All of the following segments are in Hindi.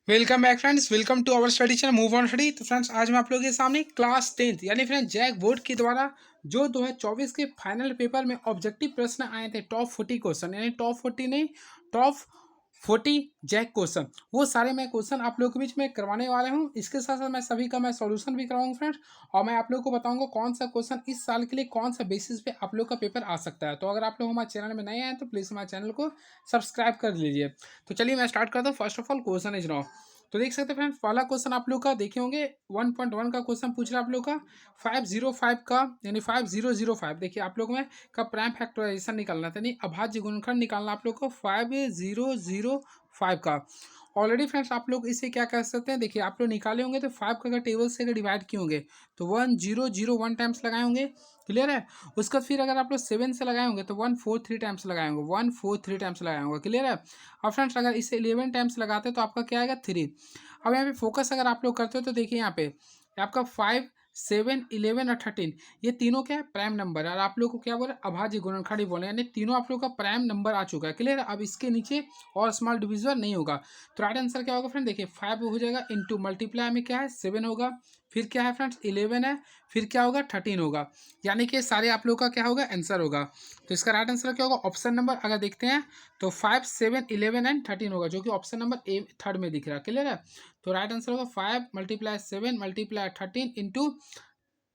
Welcome back friends, welcome to our study channel move on study. तो फ्रेंड्स आज मैं आप लोगों के सामने क्लास 10th यानी फ्रेंड्स जैक बोर्ड के द्वारा जो 2024 के फाइनल पेपर में ऑब्जेक्टिव प्रश्न आए थे, टॉप 40 क्वेश्चन, यानी टॉप 40 नहीं, टॉप 40 जैक क्वेश्चन, वो सारे मैं क्वेश्चन आप लोगों के बीच में करवाने वाला हूँ। इसके साथ साथ मैं सभी का मैं सॉल्यूशन भी कराऊंगा फ्रेंड्स, और मैं आप लोगों को बताऊंगा कौन सा क्वेश्चन इस साल के लिए कौन सा बेसिस पे आप लोग का पेपर आ सकता है। तो अगर आप लोग हमारे चैनल में नए आए तो प्लीज़ हमारे चैनल को सब्सक्राइब कर लीजिए। तो चलिए मैं स्टार्ट करता हूँ। First of all question is now. तो देख सकते हैं फ्रेंड्स, पहला क्वेश्चन आप लोग का देखे होंगे 1.1 का क्वेश्चन पूछ रहा है आप लोग का 505 का, यानी 5005। देखिए आप लोग में का प्राइम फैक्टराइजेशन निकालना था, यानी अभाज्य गुणनखंड निकालना आप लोग को 5005 का। ऑलरेडी फ्रेंड्स आप लोग इसे क्या कर सकते हैं, देखिए आप लोग निकाले होंगे तो 5 का अगर टेबल से अगर डिवाइड किए होंगे तो 1001 टाइम्स लगाए होंगे। क्लियर है। उसका फिर अगर आप लोग 7 से लगाए होंगे तो 143 टाइम्स लगाए होंगे, 143 टाइम्स लगाए होंगे। क्लियर है। और फ्रेंड्स अगर इसे 11 टाइम्स लगाते हैं तो आपका क्या आएगा 3। अब यहाँ पे फोकस अगर आप लोग करते हो तो देखिए यहाँ पे आपका 5, 7, 11 और 13 ये तीनों क्या है, प्राइम नंबर है। और आप लोग को क्या बोले, अभाज्य गुणनखंड ही बोले, यानी तीनों आप लोग का प्राइम नंबर आ चुका है। क्लियर है। अब इसके नीचे और स्मॉल डिविजन नहीं होगा। तो राइट आंसर क्या होगा फ्रेंड, देखिए 5 हो जाएगा, इंटू मल्टीप्लाई में क्या है 7 होगा, फिर क्या है फ्रेंड्स 11 है, फिर क्या होगा 13 होगा। यानी कि सारे आप लोग का क्या होगा, आंसर होगा। तो इसका राइट आंसर क्या होगा, ऑप्शन नंबर अगर देखते हैं तो 5, 7, 11 एंड 13 होगा, जो कि ऑप्शन नंबर ए थर्ड में दिख रहा है। क्लियर है। तो राइट आंसर होगा 5 मल्टीप्लाई 7 मल्टीप्लाई 13 इंटू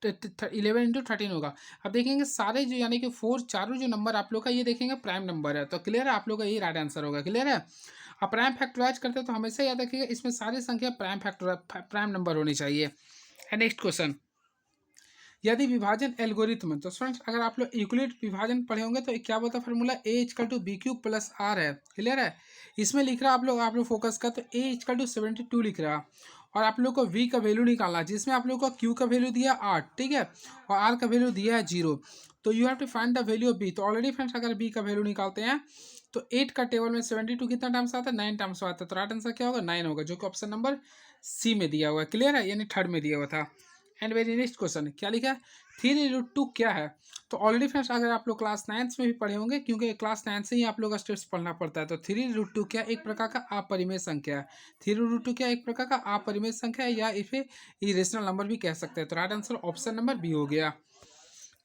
11 इंटू 13 होगा। अब देखेंगे सारे जो यानी कि 4 चारों जो नंबर आप लोग का ये देखेंगे प्राइम नंबर है। तो क्लियर है, आप लोग का यही राइट आंसर होगा। क्लियर है। अब प्राइम फैक्टराइज करते हैं तो हमेशा याद रखिएगा इसमें सारी संख्या प्राइम नंबर होनी चाहिए। नेक्स्ट क्वेश्चन, यदि विभाजन एल्गोरिथम, तो फ्रेंड्स अगर आप लोग यूक्लिड विभाजन पढ़े होंगे तो क्या बोलता है formula, A equal to B Q plus R है। क्लियर है। इसमें लिख रहा है आप लोग फोकस कर, तो ए इक्वल टू 72 लिख रहा है, और आप लोग को वी का वैल्यू निकालना है, जिसमें आप लोग को क्यू का वैल्यू दिया 8, ठीक है, और आर का वैल्यू दिया है 0। तो you have to find the value of B. तो ऑलरेडी फ्रेंड्स अगर बी का वैल्यू निकालते हैं तो 8 का टेबल में 72 कितना टाइम्स आता है, 9 टाइम्स आता है। तो राइट आंसर क्या होगा, 9 होगा, जो कि ऑप्शन नंबर सी में दिया हुआ है। क्लियर है, यानी थर्ड में दिया हुआ था। एंड वेरी नेक्स्ट क्वेश्चन क्या लिखा है, 3√2 क्या है। तो ऑलरेडी फ्रेंड्स अगर आप लोग क्लास 9 में भी पढ़े होंगे, क्योंकि क्लास 9 से ही आप लोग का स्टेप्स पढ़ना पड़ता है। तो 3√2 क्या एक प्रकार का अपरिमेय संख्या है। 3√2 क्या एक प्रकार का अपरिमेय संख्या है, या इसे इरेशनल नंबर भी कह सकते हैं। तो right answer option number B हो गया।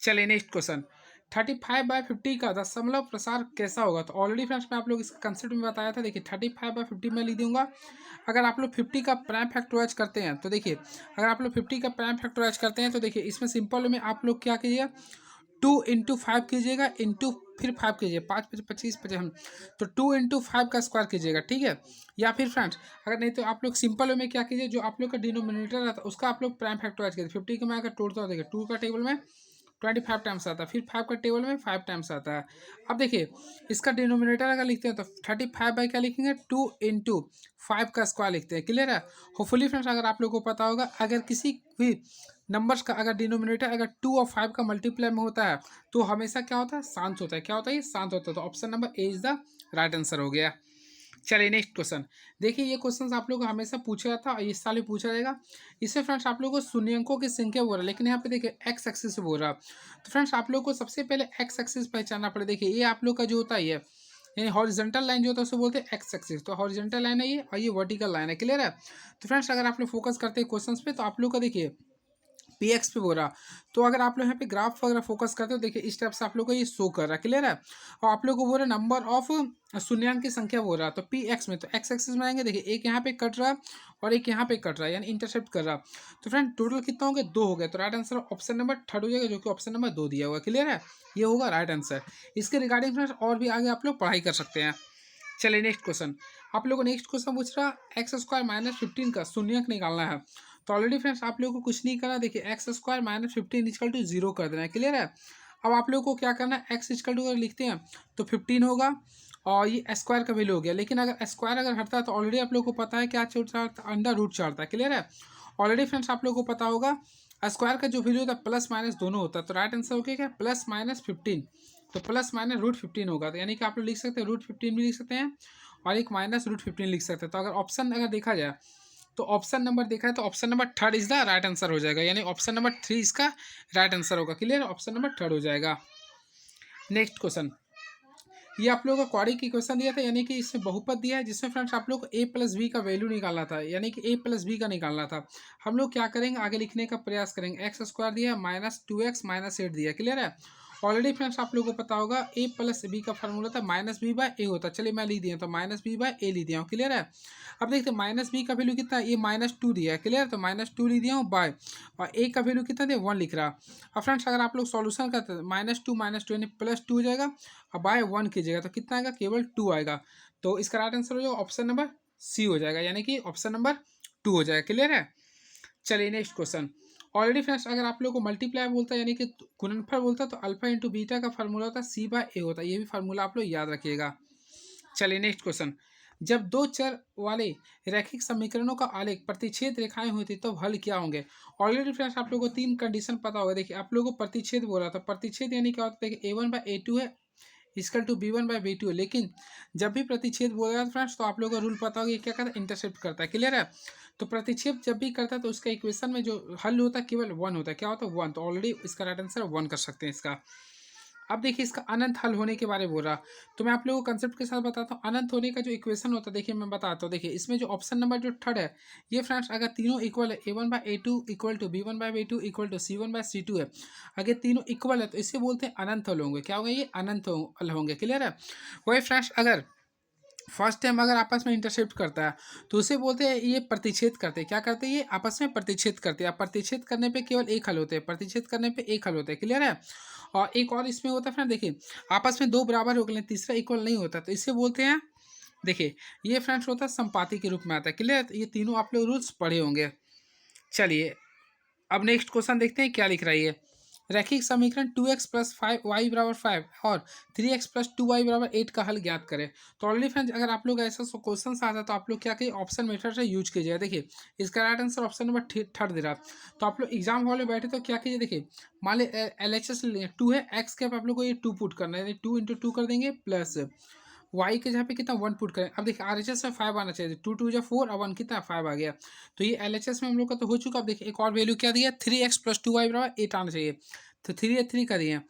चलिए नेक्स्ट क्वेश्चन, 35/50 का दशमलव प्रसार कैसा होगा। तो ऑलरेडी फ्रेंड्स मैं आप लोग इसका कंसेप्ट में बताया था। देखिए 35/50 में लिख दूंगा। अगर आप लोग 50 का प्राइम फैक्टराइज करते हैं तो देखिए, अगर आप लोग 50 का प्राइम फैक्टराइज करते हैं तो देखिए इसमें सिंपल में आप लोग क्या कीजिएगा, 2 × 5 कीजिएगा, इंटू फिर 5 कीजिए, 5 5 25 50, तो 2 × 5 का स्क्वायर कीजिएगा, ठीक है। या फिर फ्रेंड्स अगर नहीं तो आप लोग सिंपल में क्या कीजिए, जो आप लोग का डिनोमिनेटर रहता है उसका आप लोग प्राइम फैक्टराइज कीजिए। 50 के मैं अगर तोड़ता हूँ देखिए 2 का टेबल में 25 टाइम्स आता है, फिर 5 का टेबल में 5 टाइम्स आता है। अब देखिए इसका डिनोमिनेटर अगर लिखते हैं तो 35 बाई क्या लिखेंगे, 2 × 5 का स्क्वायर लिखते हैं। क्लियर है। होपफुली फ्रेंड्स अगर आप लोग को पता होगा, अगर किसी भी नंबर्स का अगर डिनोमिनेटर अगर 2 और 5 का मल्टीप्लाई में होता है तो हमेशा क्या होता है, शांत होता है। क्या होता है, ये शांत होता है। तो option number A is the right answer हो गया। चलिए नेक्स्ट क्वेश्चन, देखिए ये क्वेश्चन आप लोग को हमेशा पूछा जाता है और इस साल भी पूछा जाएगा। इससे फ्रेंड्स आप लोग को शून्यंकों की संख्या बोल रहा है, लेकिन यहाँ पे देखिए एक्स एक्सिस बोल रहा है। तो फ्रेंड्स आप लोग को सबसे पहले एक्स एक्सिस पहचानना पड़े। देखिए ये आप लोग का जो होता है ये, यानी हॉरिजॉन्टल लाइन जो होता है उसको बोलते हैं एक्स एक्सिस। तो हॉरिजॉन्टल लाइन है ये, और ये वर्टिकल लाइन है। क्लियर है। तो फ्रेंड्स अगर आप लोग फोकस करते हैं क्वेश्चन पे तो आप लोग का देखिए पी एक्स पे बोल रहा। तो अगर आप लोग यहाँ पे ग्राफ वगैरह फोकस करते हो देखिए इस टाइप से आप लोग को ये शो कर रहा है। क्लियर है। और आप लोग को बोल रहा नंबर ऑफ शून्यांक की संख्या बोल रहा है। तो पी एक्स में तो एक्स एक्सिस में आएंगे, देखिए एक यहाँ पे कट रहा है और एक यहाँ पे कट रहा है, यानी इंटरसेप्ट कर रहा। तो फ्रेंड टोटल कितना हो गया, 2 हो गया। तो right answer option number third हो जाएगा, जो कि ऑप्शन नंबर 2 दिया हुआ। क्लियर है, ये होगा राइट आंसर। इसके रिगार्डिंग फ्रेंड्स और भी आगे आप लोग पढ़ाई कर सकते हैं। चलिए नेक्स्ट क्वेश्चन, आप लोगों को नेक्स्ट क्वेश्चन पूछ रहा एक्स स्क्वायर माइनस 15 का शून्यक निकालना है। तो ऑलरेडी फ्रेंड्स आप लोगों को कुछ नहीं करना। देखिए x square minus 15 equal to 0 कर देना है। क्लियर है। अब आप लोगों को क्या करना है, एक्स इक्वल टू अगर लिखते हैं तो 15 होगा, और ये स्क्वायर का वैल्यू हो गया। लेकिन अगर स्क्वायर अगर हटता है तो ऑलरेडी आप लोग को पता है क्या चढ़ता है, अंडर रूट चढ़ता है। क्लियर है। ऑलरेडी फ्रेंड्स आप लोग को पता होगा स्क्वायर का जो वैल्यू होता है प्लस माइनस दोनों होता है। तो राइट आंसर हो गया क्या, प्लस माइनस 15। तो प्लस माइनस √15 होगा। तो यानी कि आप लोग लिख सकते हैं √15 भी लिख सकते हैं, और एक माइनस √15 लिख सकते हैं। तो अगर ऑप्शन अगर देखा जाए तो ऑप्शन नंबर देखा है तो option number third is the right answer हो जाएगा, यानी ऑप्शन नंबर 3 इसका राइट आंसर होगा। क्लियर, ऑप्शन नंबर थर्ड हो जाएगा। नेक्स्ट क्वेश्चन, ये आप लोगों को क्वाड्रेटिक इक्वेशन दिया था, यानी कि इसमें बहुपद दिया है जिसमें फ्रेंड्स आप लोग को a प्लस बी का वैल्यू निकालना था, यानी कि a प्लस बी का निकालना था। हम लोग क्या करेंगे, आगे लिखने का प्रयास करेंगे। एक्स स्क्वायर दिया माइनस 2x माइनस 8 दिया, क्लियर है। ऑलरेडी फ्रेंड्स आप लोगों को पता होगा a प्लस बी का फार्मूला था माइनस बी बाय ए होता है। चलिए मैं लिख दिया तो माइनस बी बाय ए लिख दिया हूँ, क्लियर है। अब देखते हैं माइनस बी का वैल्यू कितना है, ये -2 दिया है, क्लियर। तो -2 लिख दिया हूँ बाय, और ए का वैल्यू कितना दिया 1 लिख रहा। अब फ्रेंड्स अगर आप लोग सॉल्यूशन करते हैं -2 यानी +2 हो जाएगा, और बाय 1 कीजिएगा तो कितना आएगा, केवल 2 आएगा। तो इसका राइट आंसर हो जाएगा ऑप्शन नंबर सी हो जाएगा, यानी कि ऑप्शन नंबर 2 हो जाएगा, क्लियर है। चलिए नेक्स्ट क्वेश्चन। ऑलरेडी फ्रेंड्स अगर आप लोग को मल्टीप्लाई बोलता है यानी कि गुणनफल बोलता है तो अल्फा इंटू बीटा का फार्मूला होता है सी बाय ए होता है, ये भी फार्मूला आप लोग याद रखिएगा। चलिए नेक्स्ट क्वेश्चन। जब दो चर वाले रैखिक समीकरणों का आलेख प्रतिच्छेद रेखाएं होती तो हल क्या होंगे। ऑलरेडी फ्रेंड्स आप लोगों को 3 कंडीशन पता होगा। देखिए आप लोगों को प्रतिच्छेद बोला था, प्रतिच्छेद यानी क्या होता है, देखिए a1/a2 है इक्वल टू b1/b2 है। लेकिन जब भी प्रतिच्छेद बोला जाता है फ्रेंड्स तो आप लोगों को रूल पता होगा, ये क्या करता है, इंटरसेप्ट करता है, क्लियर है। तो प्रतिच्छेद जब भी करता है तो उसका इक्वेशन में जो हल होता है केवल 1 होता है। क्या होता है, 1। तो ऑलरेडी इसका राइट आंसर 1 कर सकते हैं इसका। अब देखिए इसका अनंत हल होने के बारे में बोल रहा, तो मैं आप लोगों को कंसेप्ट के साथ बताता हूँ। अनंत होने का जो इक्वेशन होता है, देखिए मैं बताता हूँ। देखिए इसमें जो ऑप्शन नंबर जो थर्ड है, ये फ्रेंड्स अगर तीनों इक्वल है, a1/a2 equal to b1/b2 equal to c1/c2 है, अगर तीनों इक्वल है तो इसे बोलते हैं अनंत हल होंगे। क्या होंगे, ये अनंत हल होंगे, क्लियर है। वही फ्रेंड्स अगर फर्स्ट टाइम अगर आपस में इंटरसेप्ट करता है तो उसे बोलते हैं ये प्रतिच्छेद करते हैं। क्या करते हैं, ये आपस में प्रतिच्छेद करते हैं। अब प्रतिच्छेद करने पे केवल एक हल होते हैं, प्रतिच्छेद करने पे एक हल होता है, क्लियर है। और एक और इसमें होता है फ्रेंड, देखिए आपस में दो बराबर हो गए, तीसरा इक्वल नहीं होता तो इसे बोलते हैं, देखिए ये फ्रेंड्स होता है संपाति के रूप में आता है, क्लियर। ये तीनों आप लोग रूल्स पढ़े होंगे। चलिए अब नेक्स्ट क्वेश्चन देखते हैं क्या लिख रहा है ये। रैखिक समीकरण 2x + 5y = 5 और 3x + 2y = 8 का हल ज्ञात करें। तो ऑलरेडी फ्रेंड्स अगर आप लोग ऐसा क्वेश्चन आता है तो आप लोग क्या करिए, ऑप्शन मेथड से यूज कीजिए। देखिए इसका right answer option number third दे रहा। तो आप लोग एग्जाम हॉल में बैठे तो क्या कीजिए, देखिए मान ली LHS 2 है, x के आप लोग को ये 2 पुट करना है, 2 × 2 कर देंगे प्लस वाई के जहाँ पे कितना 1 पुट करें। अब देखिए RHS में 5 आना चाहिए, 2 2 4 और 1 कितना 5 आ गया। तो ये LHS में हम लोग का तो हो चुका। अब देखिए एक और वैल्यू क्या दिया, 3x + 2y = 8 आना चाहिए। तो 3 है 3 का दिए,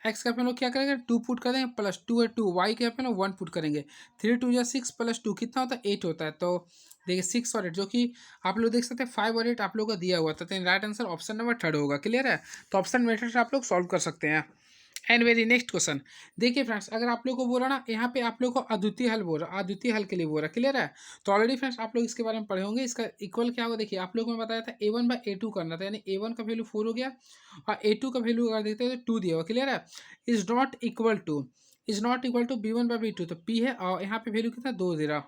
एक्स का पे लोग क्या करेंगे 2 पुट कर देंगे प्लस 2 है 2, वाई के पे ना 1 पुट करेंगे। 3 2 6 + 2 कितना होता है 8 होता है। तो देखिए 6 और 8 जो कि आप लोग देख सकते हैं 5 और 8 आप लोग को दिया हुआ था। तो right answer option number third होगा, क्लियर है। तो ऑप्शन मेथड से आप लोग सॉल्व कर सकते हैं। एंड वेरी नेक्स्ट क्वेश्चन देखिए फ्रेंड्स, अगर आप लोग को बोला ना यहाँ पे आप लोग को अद्वितीय हल बोल रहा, अद्वितीय हल के लिए बोल रहा, क्लियर है। तो ऑलरेडी फ्रेंड्स आप लोग इसके बारे में पढ़े होंगे। इसका इक्वल क्या होगा, देखिए आप लोग में बताया था a1/a2 करना था, यानी a1 का वैल्यू 4 हो गया और a2 का वैल्यू अगर देखते हैं तो 2 दिया हुआ, क्लियर है। Is not equal to b1/b2, तो p है और यहाँ पे वैल्यू कितना 2 दे रहा।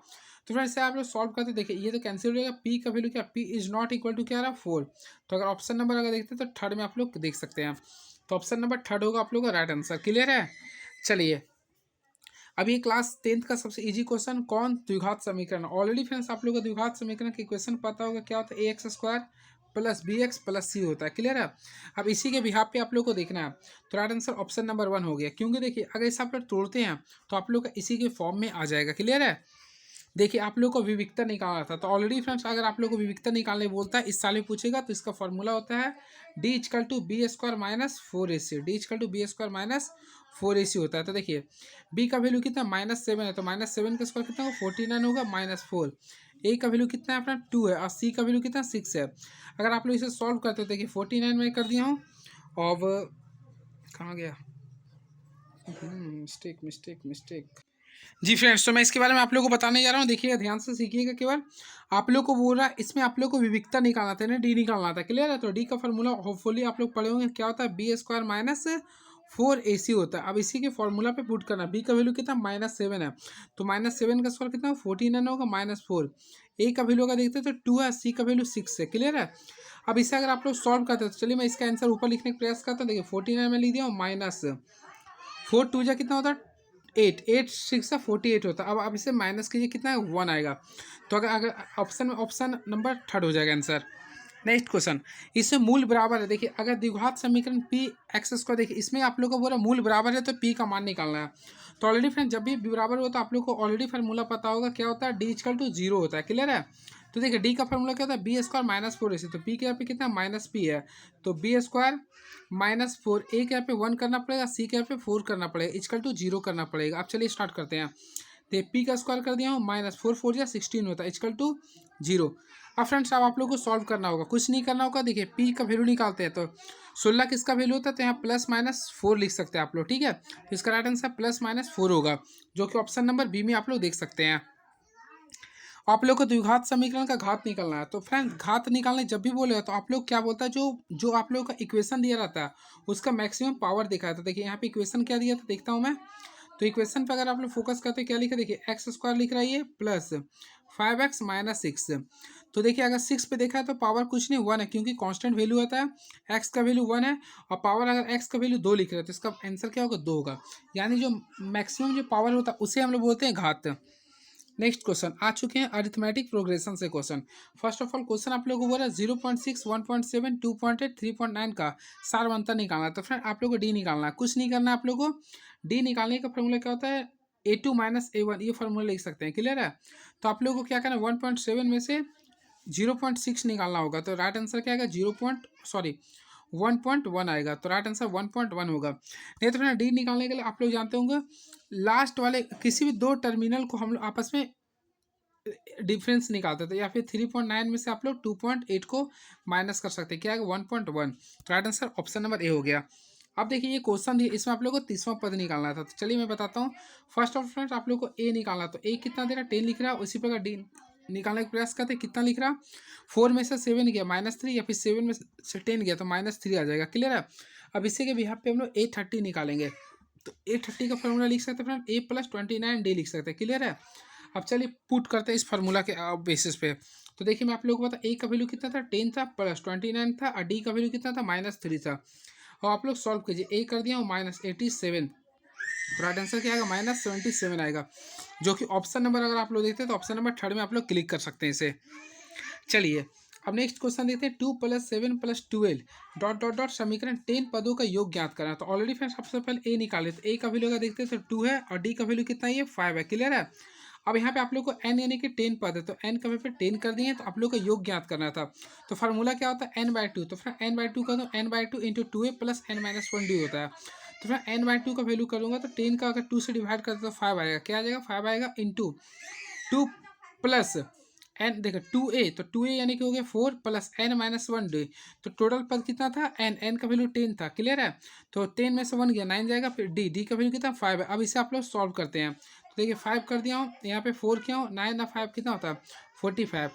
तो फ्रेंड्स आप लोग सॉल्व करते देखिए ये तो कैंसिल हो जाएगा, p का वैल्यू क्या, p is not equal to क्या रहा 4। तो अगर ऑप्शन नंबर अगर देखते हैं तो थर्ड में आप लोग देख सकते हैं। तो ऑप्शन नंबर थर्ड होगा आप लोग का राइट आंसर, क्लियर है। चलिए अब ये क्लास 10th का सबसे इजी क्वेश्चन, कौन द्विघात समीकरण। ऑलरेडी फ्रेंड्स आप लोग को द्विघात समीकरण के क्वेश्चन पता होगा, क्या होता है ax² + bx + c होता है, क्लियर है। अब इसी के बिहाफ पे आप लोग को देखना है। तो राइट आंसर ऑप्शन नंबर 1 हो गया, क्योंकि देखिए अगर इसे आप लोग तोड़ते हैं तो आप लोग का इसी के फॉर्म में आ जाएगा, क्लियर है। देखिए आप लोग को विविक्ता निकालना था। तो ऑलरेडी फ्रेंड्स अगर आप लोग को विविक्ता निकालने बोलता है इस साल में पूछेगा तो इसका फॉर्मूला होता है d = b² - 4ac, d = b² - 4ac होता है। तो देखिए b का वैल्यू कितना -7 है, तो -7 का स्क्वायर कितना होगा 49 होगा -4। a का वैल्यू कितना है अपना 2 है और c का वैल्यू कितना 6 है। अगर आप लोग इसे सॉल्व करते हो देखिए 49 में कर दिया हूँ और कहाँ गया, मिस्टेक जी फ्रेंड्स। तो मैं इसके बारे में आप लोगों को बताने जा रहा हूँ, देखिएगा ध्यान से सीखिएगा। केवल आप लोग को बोल रहा है इसमें आप लोग को विविक्ता निकालना था ना, डी निकालना था, क्लियर है। तो डी का फॉर्मूला होपफुली आप लोग पढ़े होंगे, क्या होता है b² - 4ac होता है। अब इसी के फॉर्मूला पे पुट करना, b का वैल्यू कितना -7 है, तो -7 का स्क्वायर कितना 49 होगा -4। a का वैल्यू अगर देखते हैं तो 2 है, c का वैल्यू 6 है, क्लियर है। अब इसे अगर आप लोग सॉल्व करते हैं तो चलिए मैं इसका आंसर ऊपर लिखने का प्रयास करता हूँ। देखिए 49 में लिख दिया -4 2 जा कितना होता है 8 8 6 48 होता है। अब इसे माइनस कीजिए कितना है 1 आएगा। तो अगर ऑप्शन नंबर थर्ड हो जाएगा आंसर। नेक्स्ट क्वेश्चन, इसमें मूल बराबर है। देखिए अगर द्विघात समीकरण p(x²), देखिए इसमें आप लोग को बोला मूल बराबर है तो p का मान निकालना है। तो ऑलरेडी फ्रेंड जब भी बराबर हो तो आप लोग को ऑलरेडी फार्मूला पता होगा, क्या होता है d = 0 होता है, क्लियर है। तो देखिए डी का फॉर्मूला क्या होता है, बी स्क्वायर माइनस 4ac, तो बी के यहाँ पे कितना माइनस पी है, तो बी स्क्वायर माइनस 4, ए के यहाँ पे 1 करना पड़ेगा, सी के यहाँ पे 4 करना पड़ेगा, इक्वल टू 0 करना पड़ेगा। अब चलिए स्टार्ट करते हैं। तो पी का स्क्वायर कर दिया हूँ, माइनस 4 या 16 होता है, इक्वल टू 0। अब फ्रेंड्स अब आप लोग को सॉल्व करना होगा, कुछ नहीं करना होगा। देखिए पी का वैल्यू निकालते हैं, तो 16 किसका वैल्यू होता है, तो यहाँ प्लस माइनस 4 लिख सकते हैं आप लोग, ठीक है। तो इसका राइट आंसर प्लस माइनस 4 होगा, जो कि ऑप्शन नंबर बी में आप लोग देख सकते हैं। आप लोग को द्विघात समीकरण का घात निकालना है, तो फ्रेंड घात निकालने जब भी बोले तो आप लोग क्या बोलता है, जो जो आप लोग का इक्वेशन दिया रहता है उसका मैक्सिमम पावर दिखा है। तो देखिए यहाँ पे इक्वेशन क्या दिया था, देखता हूँ मैं। तो इक्वेशन पे अगर आप लोग फोकस करते हैं, क्या लिखा, देखिए एक्स स्क्वायर लिख रहा है ये प्लस 5x माइनस 6। तो देखिए अगर 6 पे देखा है तो पावर कुछ नहीं 1 है, क्योंकि कांस्टेंट वैल्यू आता है, एक्स का वैल्यू 1 है, और पावर अगर एक्स का वैल्यू 2 लिख रहे हैं तो इसका आंसर क्या होगा, 2 होगा। यानी जो मैक्सिमम जो पावर होता है उसे हम लोग बोलते हैं घात। नेक्स्ट क्वेश्चन आ चुके हैं अरिथमेटिक प्रोग्रेशन से question. First of all question आप लोगों को बोला 0.6, 1.7, 2.8, 3.9 का सार अंतर निकालना है। तो फ्रेंड आप लोग को डी निकालना है, कुछ नहीं करना है आप लोग को। डी निकालने का फॉर्मूला क्या होता है, A2 माइनस A1, ये फॉर्मूला लिख सकते हैं, क्लियर है। तो आप लोग को क्या करना है, 1.7 में से 0.6 निकालना होगा, तो राइट आंसर क्या आएगा, 1.1 आएगा, तो राइट आंसर 1.1 होगा। नहीं तो फिर डी निकालने के लिए आप लोग जानते होंगे लास्ट वाले किसी भी दो टर्मिनल को हम लोग आपस में डिफरेंस निकालते थे, या फिर 3.9 में से आप लोग 2.8 को माइनस कर सकते हैं, क्या है 1.1। तो right answer option number A हो गया। अब देखिए ये क्वेश्चन दिया, इसमें आप लोग को 30वां पद निकालना था। तो चलिए मैं बताता हूँ। फर्स्ट ऑफ फ्रेंड्स आप लोग को ए निकालना, तो ए कितना दे रहा है, 10 लिख रहा है। उसी प्रकार डी निकालने का प्रयास करते, कितना लिख रहा, 4 में से 7 गया -3, या फिर 7 में से 10 गया तो -3 आ जाएगा, क्लियर है। अब इसी के बिहाफ पे हम लोग A30 निकालेंगे। तो A30 का फॉर्मूला लिख सकते हैं फ्रेंड, A + 29 डी लिख सकते हैं, क्लियर है। अब चलिए पुट करते हैं इस फार्मूला के बेसिस पे। तो देखिए मैं आप लोगों को बता, ए का वैल्यू कितना था, 10 था, प्लस 29 था, और डी का वैल्यू कितना था, -3 था। और आप लोग सॉल्व कीजिए, ए कर दिया हूँ -87, तो राइट आंसर क्या आएगा, -77 आएगा, जो कि ऑप्शन नंबर अगर आप लोग देखते हैं तो ऑप्शन नंबर 3 में आप लोग क्लिक कर सकते हैं इसे। चलिए अब नेक्स्ट क्वेश्चन देखते हैं, 2 + 7 + 12 डॉट डॉट डॉट समीकरण 10 पदों का योग ज्ञात करना। तो ऑलरेडी फ्रेंड्स सबसे पहले ए निकाले, तो ए का वैल्यू अगर देखते हैं तो 2 है, और डी का वैल्यू कितना है, ये 5 है, क्लियर है। अब यहाँ पे आप लोग को n यानी कि 10 पद है, तो n का पे 10 कर दिए, तो आप लोग का योग ज्ञात करना था। तो फार्मूला क्या होता है, n/2, तो फिर n/2 का, तो n/2 इंटू 2a + n-1d होता है। तो फिर n/2 का वैल्यू करूँगा तो 10 का अगर 2 से डिवाइड करते तो 5 आएगा, क्या आ जाएगा, 5 आएगा, इंटू 2 प्लस एन, देखो 2a, तो 2a यानी कि हो गया 4 प्लस n-1d, तो टोटल पद कितना था, n का वैल्यू 10 था, क्लियर है। तो 10 में से 1 गया 9 जाएगा, फिर डी का वैल्यू कितना 5 है। अब इसे आप लोग सॉल्व करते हैं, तो देखिए 5 कर दिया हूँ, यहाँ पे 4 किया हूँ, 9 और 5 कितना होता है 45।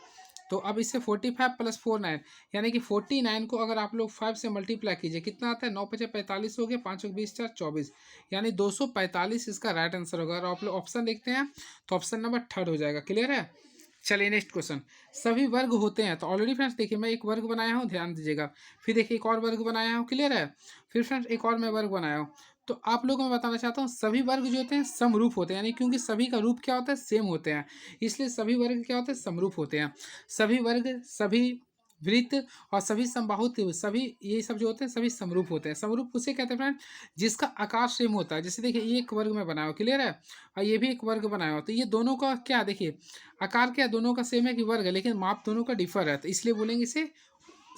तो अब इससे 45 + 4 9, यानी कि 49 को अगर आप लोग 5 से मल्टीप्लाई कीजिए, कितना आता है, 9 × 5 = 45 हो गया, 5 × 20 = 4 24, यानी 245 इसका राइट आंसर होगा। और आप लोग ऑप्शन देखते हैं तो ऑप्शन नंबर 3 हो जाएगा, क्लियर है। चलिए नेक्स्ट क्वेश्चन, सभी वर्ग होते हैं। तो ऑलरेडी फ्रेंड्स देखिए मैं एक वर्ग बनाया हूँ, ध्यान दीजिएगा। फिर देखिए एक और वर्ग बनाया हूँ, क्लियर है। फिर फ्रेंड्स एक और मैं वर्ग बनाया हूँ। तो आप लोगों को मैं बताना चाहता हूँ, सभी वर्ग जो होते हैं समरूप होते हैं, यानी क्योंकि सभी का रूप क्या होता है, सेम होते हैं, इसलिए सभी वर्ग क्या होते हैं, समरूप होते हैं। सभी वर्ग, सभी वृत्त और सभी समबाहु त्रिभुज, सभी ये सब जो होते हैं सभी समरूप होते हैं। समरूप उसे कहते हैं फ्रेंड जिसका आकार सेम होता है। जैसे देखिए ये एक वर्ग में बनाया हो, क्लियर है, और ये भी एक वर्ग बनाया हो, तो ये दोनों का क्या, देखिए आकार क्या दोनों का सेम है कि वर्ग है, लेकिन माप दोनों का डिफर है, तो इसलिए बोलेंगे इसे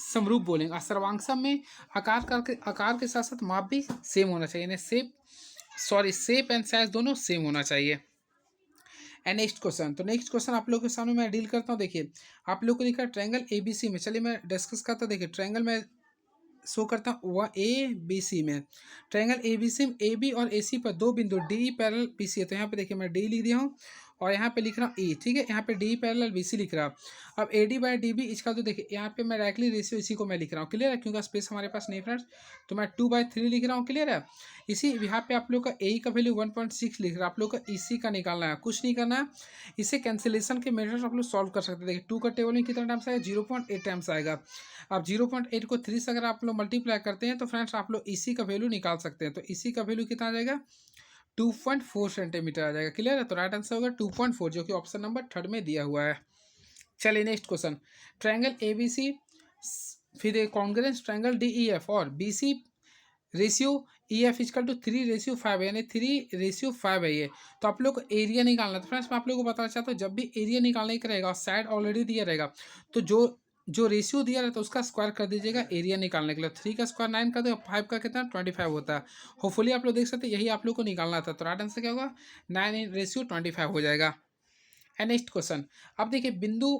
समरूप बोलेंगे। और सर्वांगसम में आकार के साथ साथ माप भी सेम होना चाहिए, यानी शेप एंड साइज दोनों सेम होना चाहिए। एंड नेक्स्ट क्वेश्चन, तो नेक्स्ट क्वेश्चन आप लोग के सामने मैं डील करता हूँ। देखिए आप लोग को लिखा है ट्रायंगल ABC में, चलिए मैं डिस्कस करता हूँ। देखिए ट्रायंगल में शो करता हूँ वह ABC में, ट्रायंगल ABC में AB और AC पर दो बिंदु D पैरेलल BC है। तो यहाँ पे देखिए मैं D लिख दिया हूँ, और यहाँ पे लिख रहा हूँ E, ठीक है। यहाँ पे D पैरेलल BC लिख रहा हूँ। अब AD/DB इसका, तो देखिए यहाँ पे मैं डायरेक्टली रेशियो इसी को मैं लिख रहा हूँ, क्लियर है, क्योंकि स्पेस हमारे पास नहीं फ्रेंड्स, तो मैं 2/3 लिख रहा हूँ, क्लियर है। इसी यहाँ पे आप लोग का AE का वैल्यू 1.6 लिख रहा है, आप लोग का EC का निकालना है, कुछ नहीं करना है। इसे कैंसिलेशन के मेथड आप लोग सॉल्व कर सकते हैं। देखिए 2 का टेबल में कितना टाइम्स आएगा, 0.8 टाइम्स आएगा। अब 0.8 को 3 से अगर आप लोग मल्टीप्लाई करते हैं तो फ्रेंड्स आप लोग EC का वैल्यू निकाल सकते हैं। तो EC का वैल्यू कितना आ जाएगा, 2.4 सेंटीमीटर आ जाएगा, क्लियर है। तो राइट आंसर होगा 2.4, जो कि ऑप्शन नंबर 3 में दिया हुआ है। चलिए नेक्स्ट क्वेश्चन, ट्रायंगल ABC फिर कॉन्ग्रुएंस ट्रायंगल DEF और BC ratio E F is equal to 3:5 है, यानी 3:5 है ये। तो आप लोग को एरिया निकालना है। तो फ्रेंड्स मैं आप लोग को बताना चाहता हूँ, जब भी एरिया निकालने का रहेगा और साइड ऑलरेडी दिया रहेगा, तो जो जो रेशियो दिया रहता है उसका स्क्वायर कर दीजिएगा एरिया निकालने के लिए। 3 का स्क्वायर 9 कर दो, 5 का कितना 25 होता है। होपफुली आप लोग देख सकते हैं, यही आप लोग को निकालना था। तो राइट आंसर क्या होगा, 9:25 हो जाएगा। एंड नेक्स्ट क्वेश्चन, अब देखिए बिंदु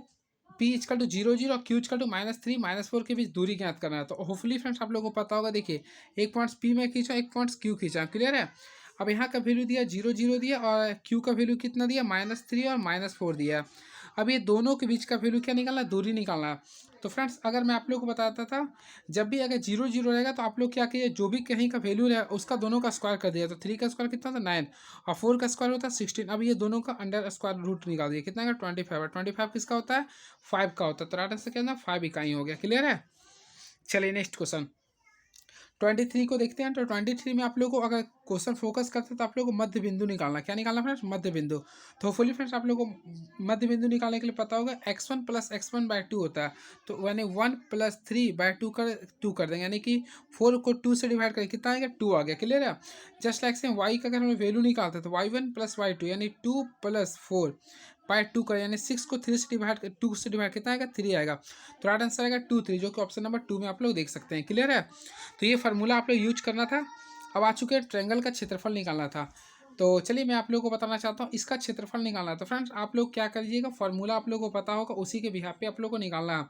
पी इजकल टू 0 0 और क्यू इजकल टू -3 -4 के बीच दूरी ज्ञात करना है। तो होपफुली फ्रेंड्स आप लोगों को पता होगा, देखिए एक पॉइंट्स पी में खींचा, एक पॉइंट्स क्यू खींचा, क्लियर है। अब यहाँ का वैल्यू दिया 0 0 दिया, और क्यू का वैल्यू कितना दिया -3 और -4 दिया। अब ये दोनों के बीच का वैल्यू क्या निकालना है, दूरी निकालना है। तो फ्रेंड्स अगर मैं आप लोग को बताता था, जब भी अगर 0 0 रहेगा तो आप लोग क्या किए, जो भी कहीं का वैल्यू है उसका दोनों का स्क्वायर कर दिया। तो 3 का स्क्वायर कितना था 9, और 4 का स्क्वायर होता है 16। अब ये दोनों का अंडर स्क्वायर रूट निकाल दिया, कितना का 25 है। 25 किसका होता है, 5 का होता है। तो राइट आंसर क्या है, 5 इकाई हो गया, क्लियर है। चलिए नेक्स्ट क्वेश्चन 23 को देखते हैं। तो 23 में आप लोग को अगर क्वेश्चन फोकस करते हैं तो आप लोग को मध्य बिंदु निकालना, क्या निकालना फ्रेंड्स, मध्य बिंदु। तो होपफुली फ्रेंड्स आप लोग को मध्य बिंदु निकालने के लिए पता होगा x1 + x1/2 होता है। तो यानी 1 + 3/2 कर 2 कर देंगे, यानी कि 4 को 2 से डिवाइड करें, कितना आएगा 2 आ गया, क्लियर है। जस्ट लाइक से y का अगर हमें वैल्यू निकालते हैं तो y1 + y2 यानी 2 + 4/2 करें, यानी 6 को 3 से डिवाइड 2 से डिवाइड कितना आएगा 3 आएगा। तो राइट आंसर आएगा 2 3, जो कि ऑप्शन नंबर 2 में आप लोग देख सकते हैं, क्लियर है। तो ये फार्मूला आप लोग यूज करना था। अब आ चुके हैं ट्रायंगल का क्षेत्रफल निकालना था। तो चलिए मैं आप लोगों को बताना चाहता हूँ, इसका क्षेत्रफल निकालना है। तो फ्रेंड्स आप लोग क्या करिएगा, फार्मूला आप लोगों को पता होगा, उसी के बिहाफ पे आप लोग को निकालना है।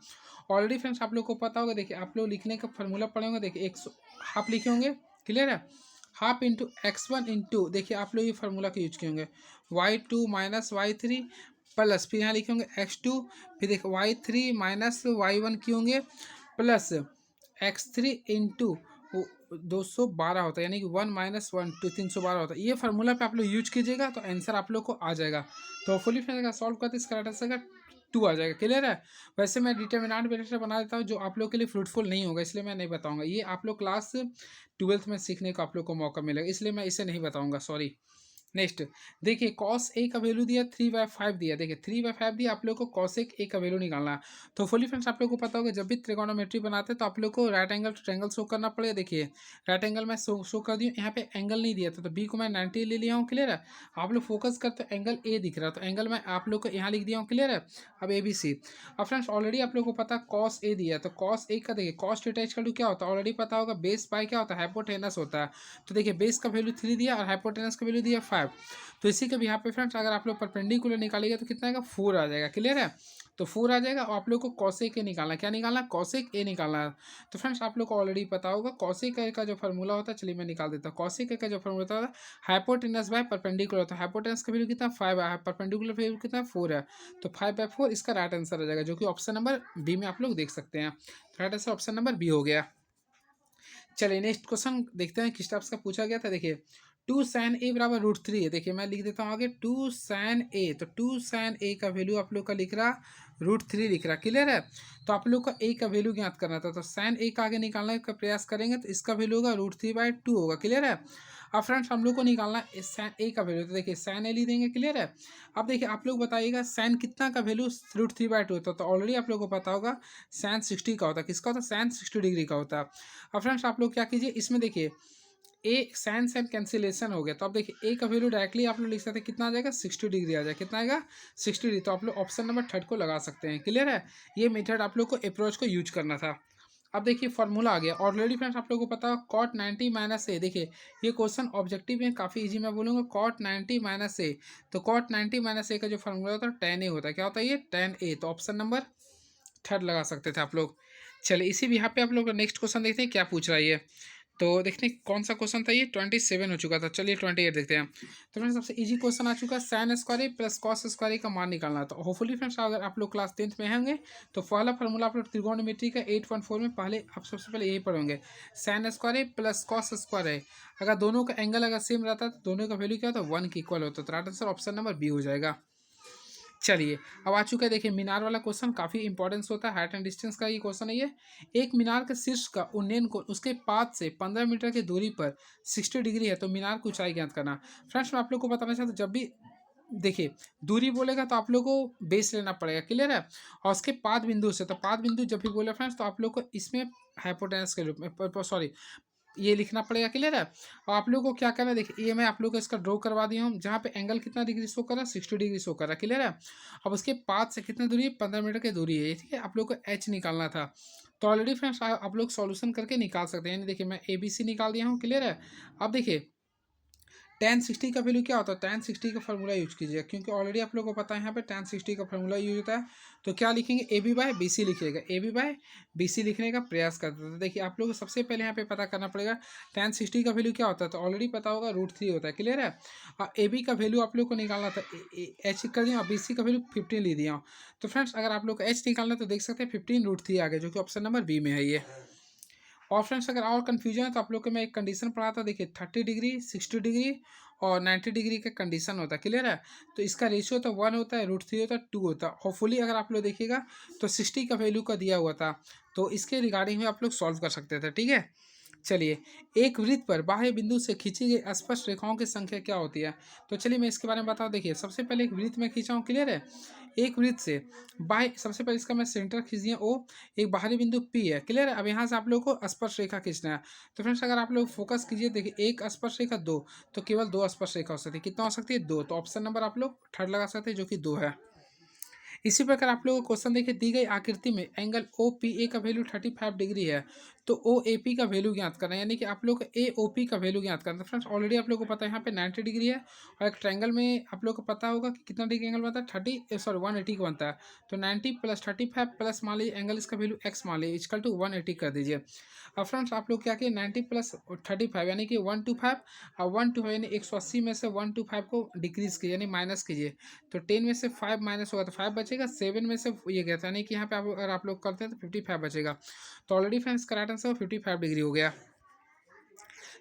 ऑलरेडी फ्रेंड्स आप लोग को पता होगा, देखिए आप लोग लिखने का फार्मूला पढ़े होंगे, देखिए 100 हाफ लिखे होंगे, क्लियर है। हाफ इंटू x1 इंटू, देखिए आप लोग ये फार्मूला का यूज किए होंगे, y2 - y3 प्लस, फिर यहाँ लिखे होंगे x2, फिर देखिए y3 - y1 किए होंगे, प्लस x3 इंटू 212 होता है, यानी कि 1 - 1 2 312 होता है। ये फार्मूला पे आप लोग यूज कीजिएगा तो आंसर आप लोग को आ जाएगा। तो फुली फ्रेंड अगर सॉल्व करते इसका राइट आंसर 2 आ जाएगा, क्लियर है। वैसे मैं डिटर्मिनेंट वेरिएटर बना देता हूँ, जो आप लोग के लिए फ्रूटफुल नहीं होगा, इसलिए मैं नहीं बताऊंगा। ये आप लोग क्लास 12th में सीखने का आप लोग को मौका मिलेगा, इसलिए मैं इसे नहीं बताऊंगा, सॉरी। नेक्स्ट देखिए कॉस ए का वैल्यू दिया 3/5 दिया, देखिए 3/5 दिया, आप लोग को कॉसेक ए का वैल्यू निकालना है। तो फुली फ्रेंड्स आप लोग को पता होगा, जब भी त्रिकोणोमेट्री बनाते हैं तो आप लोग को right angle to triangle show करना पड़ेगा। देखिए राइट एंगल में शो कर दिया, यहाँ पे एंगल नहीं दिया था, तो बी को मैं 90 ले लिया हूँ, क्लियर है। आप लोग फोकस करते हो एंगल ए दिख रहा है, तो एंगल मैं आप लोग को यहाँ लिख दिया हूँ, क्लियर है। अब ए बी सी, अब फ्रेंड्स ऑलरेडी आप लोग को पता कॉस ए दिया, तो कॉस ए का देखिए कॉस थीटा इक्वल टू क्या होता है, ऑलरेडी पता होगा, बेस बाय क्या होता है, हाइपोटेनस होता है। तो देखिए बेस का वैल्यू 3 दिया और हाइपोटेनस का वैल्यू दिया 5। तो इसी के भी यहाँ पे फ्रेंड्स अगर आप लोग परपेंडिकुलर निकालेंगे तो कितना आएगा 4 आ जाएगा, क्लियर है। तो 4 आ जाएगा, और आप लोग को कॉसेक ए निकालना, क्या निकालना, कॉसेक ए निकालना है। तो फ्रेंड्स आप लोग को ऑलरेडी पता होगा कॉसेक ए का जो फार्मूला होता है, चलिए मैं निकाल देता हूँ। कॉसेक ए का जो फार्मूला होता है हाइपोटेनस बाय परपेंडिकुलर होता है। हाइपोटेनस का वैल्यू कितना 5 है, परपेंडिकुलर वैल्यू कितना 4 है। तो 5/4 इसका राइट आंसर आ जाएगा, जो कि ऑप्शन नंबर बी में आप लोग देख सकते हैं। Right answer option number B हो गया। चलिए नेक्स्ट क्वेश्चन देखते हैं किस टाइप का पूछा गया था। देखिए 2 sin a बराबर √3 है। देखिए मैं लिख देता हूँ आगे 2 sin a, तो 2 sin a का वैल्यू आप लोग का लिख रहा √3 लिख रहा, क्लियर है। तो आप लोग का a का वैल्यू ज्ञात करना था, तो sin a का आगे निकालने का प्रयास करेंगे तो इसका वैल्यू होगा √3/2 होगा, क्लियर है। अब फ्रेंड्स हम लोग को निकालना है sin a का वैल्यू, तो देखिए sin a लिख देंगे, क्लियर है। अब देखिए आप लोग बताइएगा sin कितना का वैल्यू √3/2 होता है, तो ऑलरेडी आप लोग को पता होगा sin 60 का होता है, किसका होता है, sin 60 डिग्री का होता है। अब फ्रेंड्स आप लोग क्या कीजिए, इसमें देखिए ए साइन साइन कैंसिलेशन हो गया, तो अब देखिए ए का वैल्यू डायरेक्टली आप लोग लिख सकते हैं, कितना आ जाएगा 60 डिग्री आ जाएगा, कितना आएगा 60 डिग्री। तो आप लोग ऑप्शन नंबर 3 को लगा सकते हैं, क्लियर है। ये मेथड आप लोग को अप्रोच को यूज करना था। अब देखिए फॉर्मूला आ गया ऑलरेडी फ्रेंड्स, आप लोग को पता है cot 90 - a। देखिए ये क्वेश्चन ऑब्जेक्टिव में काफ़ी इजी, मैं बोलूँगा cot 90 - a। तो cot 90 - a का जो फॉर्मूला होता है tan a होता है, क्या होता है ये tan a। तो ऑप्शन नंबर 3 लगा सकते थे आप लोग। चलिए इसी भी यहाँ पे आप लोग नेक्स्ट क्वेश्चन देखते हैं क्या पूछ रहा है ये। तो देखते हैं कौन सा क्वेश्चन था, ये 27 हो चुका था, चलिए 28 देखते हैं। तो फ्रेंड्स सबसे इजी क्वेश्चन आ चुका है, साइन स्क्वायर ए प्लस कॉस स्क्वायर ए का मान निकालना। तो होपफुली फ्रेंड्स अगर आप लोग क्लास 10th में होंगे तो पहला फार्मूला आप लोग त्रिकोणमिति का 8.4 में पहले आप सबसे पहले यही पढ़ोगे, साइन स्क्वायर ए प्लस कॉस स्क्वायर ए। अगर दोनों का एंगल अगर सेम रहता है तो दोनों का वैल्यू क्या होता है 1 के इक्वल होता है। तो right answer option number B हो जाएगा। चलिए अब आ चुका है, देखिए मीनार वाला क्वेश्चन काफ़ी इंपॉर्टेंस होता है, हाइट एंड डिस्टेंस का ये क्वेश्चन है ये। एक मीनार के शीर्ष का उन्नयन कोण उसके पाद से 15 मीटर की दूरी पर 60 डिग्री है, तो मीनार की ऊंचाई ज्ञात करना। फ्रेंड्स मैं आप लोग को बताना चाहता हूँ, जब भी देखिए दूरी बोलेगा तो आप लोग को बेस लेना पड़ेगा, क्लियर है। और उसके पाद बिंदु से, तो पाद बिंदु जब भी बोले फ्रेंड्स तो आप लोग को इसमें हाइपोटेनस के रूप में, सॉरी ये लिखना पड़ेगा। क्लियर है। और आप लोगों को क्या करना है, देखिए ये मैं आप लोगों को इसका ड्रॉ करवा दिया हूँ, जहाँ पे एंगल कितना डिग्री शो कर रहा है, 60 डिग्री शो कर रहा है। क्लियर है। अब उसके पाथ से कितना दूरी है, 15 मीटर की दूरी है। ठीक है, आप लोग को एच निकालना था। तो ऑलरेडी फ्रेंड्स आप लोग सॉल्यूशन करके निकाल सकते हैं। यानी देखिए मैं ए बी सी निकाल दिया हूँ। क्लियर है। अब देखिए tan 60 का वैल्यू क्या होता है, tan 60 का फॉर्मूला यूज कीजिएगा, क्योंकि ऑलरेडी आप लोगों को पता है यहाँ पे tan 60 का फॉर्मूला यूज होता है। तो क्या लिखेंगे, A B by B C लिखिएगा, A B by B C लिखने का प्रयास करते हैं। तो देखिए आप लोग को सबसे पहले यहाँ पे पता करना पड़ेगा tan 60 का वैल्यू क्या होता है, तो ऑलरेडी पता होगा √3 होता है। क्लियर है। और ए बी का वैल्यू आप लोग को निकालना था, एच कर दिया और बी सी का वैल्यू 15 ले दिया। तो फ्रेंड्स अगर आप लोग को एच निकालना तो देख सकते हैं 15 √3 आ गया, जो कि ऑप्शन नंबर बी में है ये। और फ्रेंड्स अगर और कन्फ्यूजन है तो आप लोग को मैं एक कंडीशन पढ़ा था, देखिए 30 डिग्री, 60 डिग्री और 90 डिग्री का कंडीशन होता है। क्लियर है। तो इसका रेशियो तो 1 होता है, √3 होता है, 2 होता है। होपफुली अगर आप लोग देखिएगा तो 60 का वैल्यू का दिया हुआ था, तो इसके रिगार्डिंग में आप लोग सॉल्व कर सकते थे। ठीक है। चलिए, एक वृत्त पर बाह्य बिंदु से खींची गई स्पष्ट रेखाओं की संख्या क्या होती है। तो चलिए मैं इसके बारे में बताऊँ। देखिए सबसे पहले एक वृत्त में खींचा हूँ। क्लियर है। एक वृत्त से बाह्य, सबसे पहले इसका मैं सेंटर खींच दिया ओ, एक बाहरी बिंदु पी है। क्लियर है। अब यहाँ से आप लोग को स्पर्श रेखा खींचना है। तो फ्रेंड्स अगर आप लोग फोकस कीजिए, देखिए एक स्पर्श रेखा, दो, तो केवल दो स्पर्श रेखा हो सकती है। कितना हो सकती है, दो। तो ऑप्शन नंबर आप लोग थर्ड लगा सकते हैं, जो कि दो है। इसी प्रकार आप लोगों को क्वेश्चन देखिए, दी गई आकृति में एंगल ओ पी ए का वैल्यू 35 डिग्री है, तो ओ ए पी का वैल्यू ज्ञात करना है। यानी कि आप लोग ए ओ पी का वैल्यू ज्ञात करना है। फ्रेंड्स ऑलरेडी आप लोग को पता है यहाँ पे 90 डिग्री है, और एक ट्रायंगल में आप लोग को पता होगा कि कितना डिग्री एंगल बनता है, 180 का बनता है। तो 90 + 35 प्लस मान लीजिए एंगल इसका वैल्यू एक्स मान लीजिए, इक्वल टू 180 कर दीजिए। अब फ्रेंड्स आप लोग क्या किए, 90 + 35 यानी कि 125, और 125 यानी 180 में से 125 को डिक्रीज कीजिए, यानी माइनस कीजिए। तो 10 में से 5 माइनस होगा तो 5 बचेगा, 7 में से ये गया था, यानी कि यहाँ पे अगर आप लोग करते हैं तो 55 बचेगा। तो already friends correct answer 55 degree हो गया।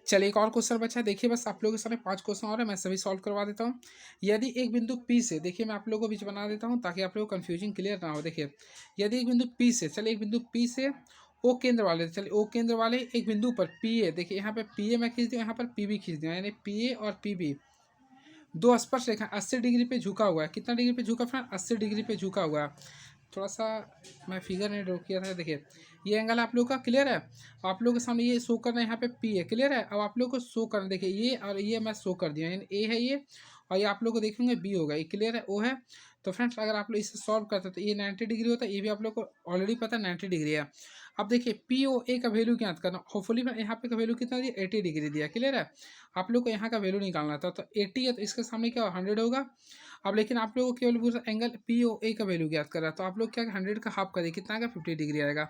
चलिए एक और क्वेश्चन बचा है। देखिए बस आप लोगों के सामने 5 क्वेश्चन और है, मैं सभी सॉल्व करवा देता हूँ। यदि एक बिंदु पी से, देखिए मैं आप लोगों को बीच बना देता हूँ ताकि आप लोगों को कन्फ्यूजन क्लियर ना हो। देखिए यदि एक बिंदु पी से, चलिए एक बिंदु पी से ओ केंद्र वाले, चलिए ओ केंद्र वाले एक बिंदु पर पी ए, देखिए यहाँ पे पी ए मैं खींच दूँ, यहाँ पर पी बी खींच दूँ, यानी पी ए और पी बी दो स्पर्श रेखा 80 डिग्री पे झुका हुआ है। कितना डिग्री पे झुका फ्रेंड, 80 डिग्री पे झुका हुआ है। थोड़ा सा मैं फिगर ने ड्रॉ किया था। देखिए ये एंगल आप लोग का क्लियर है। आप लोग के सामने ये शो करना है, यहाँ पे पी है। क्लियर है। अब आप लोग को शो करना, देखिए ये और ये मैं शो कर दिया, यानी ए है ये, और ये आप लोग को देखेंगे बी होगा, ये क्लियर है, ओ है। तो फ्रेंड्स अगर आप लोग इसे सॉल्व करते हैं तो ये 90 डिग्री होता है, ये भी आप लोग को ऑलरेडी पता है 90 डिग्री है। अब देखिए पी ओ ए का वैल्यू ज्ञात करना। होपफुली यहाँ पे का वैल्यू कितना दिया, 80 डिग्री दिया। क्लियर है। आप लोग को यहाँ का वैल्यू निकालना था, तो 80 है तो इसके सामने क्या 100 होगा। अब लेकिन आप लोगों को केवल पूरा एंगल पी ओ ए का वैल्यू ज्ञात कर रहा है, तो आप लोग क्या 100 का हाफ करिए, कितना आएगा 50 डिग्री आएगा।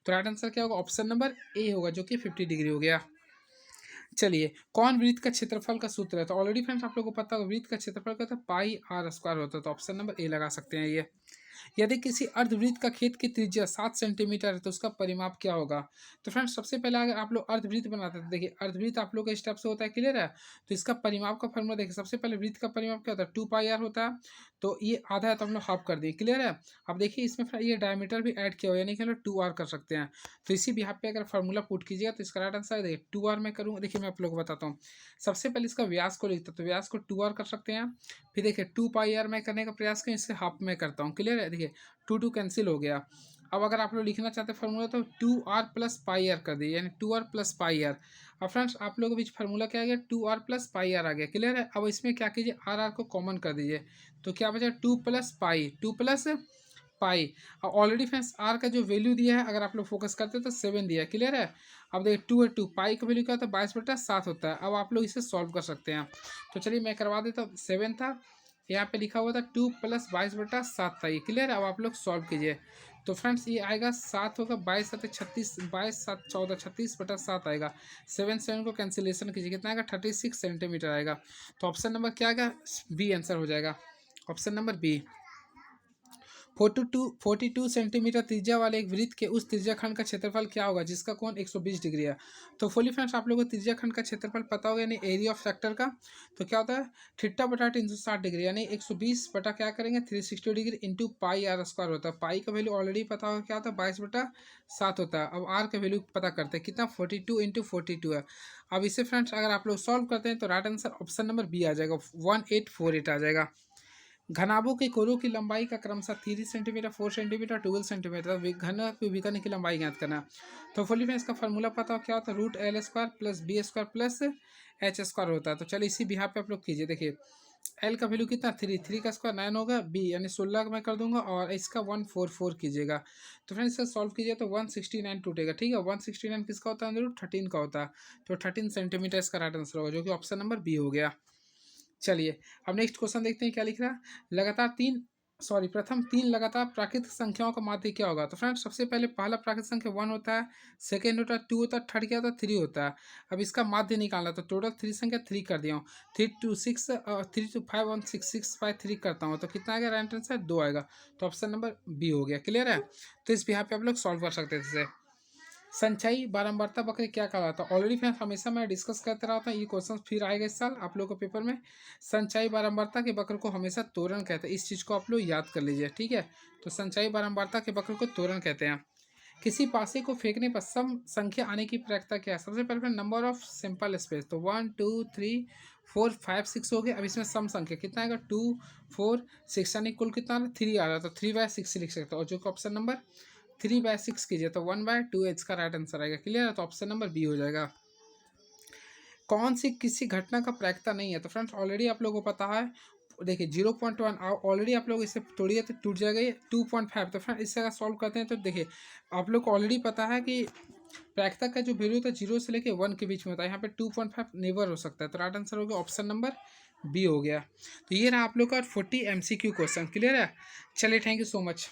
तो राइट आंसर क्या होगा, ऑप्शन नंबर ए होगा, जो कि 50 डिग्री हो गया। चलिए कौन वृत्त का क्षेत्रफल का सूत्र है। तो ऑलरेडी फ्रेंड्स आप लोगों को पता होगा वृत्त का क्षेत्रफल क्या होता है, पाई आर स्क्वायर होता है। तो ऑप्शन नंबर ए लगा सकते हैं ये। यदि किसी अर्धवृत्त का खेत की त्रिज्या 7 सेंटीमीटर है तो उसका परिमाप क्या होगा। तो फ्रेंड्स सबसे पहले अगर आप लोग अर्धवृत्त बनाते हैं, देखिए अर्धवृत्त आप लोग का स्टेप से होता है। क्लियर है। तो इसका परिमाप का फॉर्मूला देखिए, सबसे पहले वृत्त का परिमाप क्या होता है, 2πr होता है। तो ये आधा है तो हम लोग हाफ कर दिए। क्लियर है। अब देखिए इसमें फिर ये डायमीटर भी ऐड किया हुआ है, यानी कि हम लोग 2r कर सकते हैं। तो इसी भी यहाँ पे अगर फार्मूला पुट कीजिएगा तो इसका राइट आंसर देखिए 2r में करूँगा। देखिए मैं आप लोग को बताता हूँ। सबसे पहले इसका व्यास को लिखता हूँ, तो व्यास को 2r कर सकते हैं। फिर देखिए 2πr में करने का प्रयास करें, इससे हाफ में करता हूँ। क्लियर है। देखिए 2 कैंसिल हो गया। अब अगर आप लोग लिखना चाहते हैं फार्मूला तो 2r + πr कर दिए, यानी 2r + πr। अब फ्रेंड्स आप लोगों के बीच फार्मूला क्या आ गया, 2r + πr आ गया। क्लियर है। अब इसमें क्या कीजिए, r को कॉमन कर दीजिए, तो क्या बचा 2 + पाई, 2 + पाई। और ऑलरेडी फ्रेंड्स आर का जो वैल्यू दिया है, अगर आप लोग फोकस करते हैं तो 7 दिया है। क्लियर है। अब देखिए 2 है, 2 पाई का वैल्यू क्या होता है, 22/7 होता है। अब आप लोग इसे सॉल्व कर सकते हैं। तो चलिए मैं करवा देता हूँ। 7 था, यहाँ पे लिखा हुआ था 2 + 22/7 था ये। क्लियर है। अब आप लोग सॉल्व कीजिए। तो फ्रेंड्स ये आएगा 7 होगा, 22×7 = 36, 22×7 = 14, 36/7 आएगा। 7 को कैंसिलेशन कीजिए, कितना आएगा 36 सेंटीमीटर आएगा। तो ऑप्शन नंबर क्या आएगा, बी आंसर हो जाएगा। Option number B. 42 सेंटीमीटर त्रिज्या वाले एक वृत्त के उस त्रिज्या खंड का क्षेत्रफल क्या होगा जिसका कोण 120 डिग्री है। तो फुली फ्रेंड्स आप लोगों को त्रिज्या खंड का क्षेत्रफल पता होगा, यानी एरिया ऑफ सेक्टर का। तो क्या होता है, θ/360 डिग्री, यानी 120 बटा क्या करेंगे 360 डिग्री इंटू πr² होता है। पाई का वैल्यू ऑलरेडी पता होगा क्या होता है, 22/7 होता है। अब आर का वैल्यू पता करते हैं, कितना 42 × 42 है। अब इसे फ्रेंड्स अगर आप लोग सॉल्व करते हैं तो right answer option number B आ जाएगा, 1848 आ जाएगा। घनाभों के कोरों की लंबाई का क्रमशः 3 सेंटीमीटर, 4 सेंटीमीटर, 12 सेंटीमीटर, घन विकर्ण की लंबाई ज्ञात करना। तो फुली में इसका फॉर्मूला पता हो क्या होता है, root L square plus B square plus H square होता है। तो चलिए इसी बिहार पे आप लोग कीजिए। देखिए एल का वैल्यू कितना 3, 3 का स्क्वायर 9 होगा, बी यानी 16 मैं कर दूंगा और इसका 144 कीजिएगा। तो फ्रेंड्स इसका सॉल्व कीजिए तो 169 टूटेगा। ठीक है, 169 किसका होता है, रूट 13 का होता है। तो 13 सेंटीमीटर इसका राइट आंसर होगा, जो कि ऑप्शन नंबर बी हो गया। चलिए अब नेक्स्ट क्वेश्चन देखते हैं क्या लिख रहा है। प्रथम तीन लगातार प्राकृतिक संख्याओं का माध्य क्या होगा। तो फ्रेंड्स सबसे पहले पहला प्राकृतिक संख्या 1 होता है, सेकेंड होता है 2 होता है, थर्ड क्या होता है 3 होता है। अब इसका माध्य निकालना, तो टोटल 3 संख्या 3 कर दिया हूँ, 3 2 6 3 2 5 1 6 6 5 3 करता हूँ, तो कितना आएगा, राइट आंसर 2 आएगा। तो ऑप्शन नंबर बी हो गया। क्लियर है, तो इस बिहार पे आप लोग सॉल्व कर सकते थे। संचयी बारंबारता वक्र क्या कहलाता है। ऑलरेडी फ्रेंड्स हमेशा मैं डिस्कस करते रहता हूँ, ये क्वेश्चन फिर आएगा इस साल आप लोगों के पेपर में। संचयी बारंबारता के वक्र को हमेशा त्वरण कहते हैं, इस चीज़ को आप लोग याद कर लीजिए। ठीक है, तो संचयी बारंबारता के वक्र को त्वरण कहते हैं। किसी पासे को फेंकने पर सम संख्या आने की प्रक्रिया क्या है। सबसे पहले नंबर ऑफ सिंपल स्पेस, तो 1 2 3 4 5 6 हो गया। अब इसमें सम संख्या कितना आएगा, 2 4 6, यानी कुल कितना 3 आ रहा था, 3/6 लिख सकते हो, और जो कि ऑप्शन नंबर 3/6 कीजिए तो 1/2 इसका राइट आंसर आएगा। क्लियर है, तो ऑप्शन नंबर बी हो जाएगा। कौन सी किसी घटना का प्रायिकता नहीं है। तो फ्रेंड्स ऑलरेडी आप लोगों को पता है, देखिए 0.1 ऑलरेडी आप लोग इसे तोड़िए तो टूट जाएगा ये 2.5। तो फ्रेंड इससे अगर सॉल्व करते हैं तो देखिए आप लोग को ऑलरेडी पता है कि प्रायिकता का जो वैल्यू होता है 0 से लेके 1 के बीच में होता है, यहाँ पे 2.5 नेवर हो सकता है। तो राइट आंसर हो गया ऑप्शन नंबर बी हो गया। तो ये रहा आप लोग का 40 MCQ क्वेश्चन। क्लियर है, चलिए थैंक यू सो मच।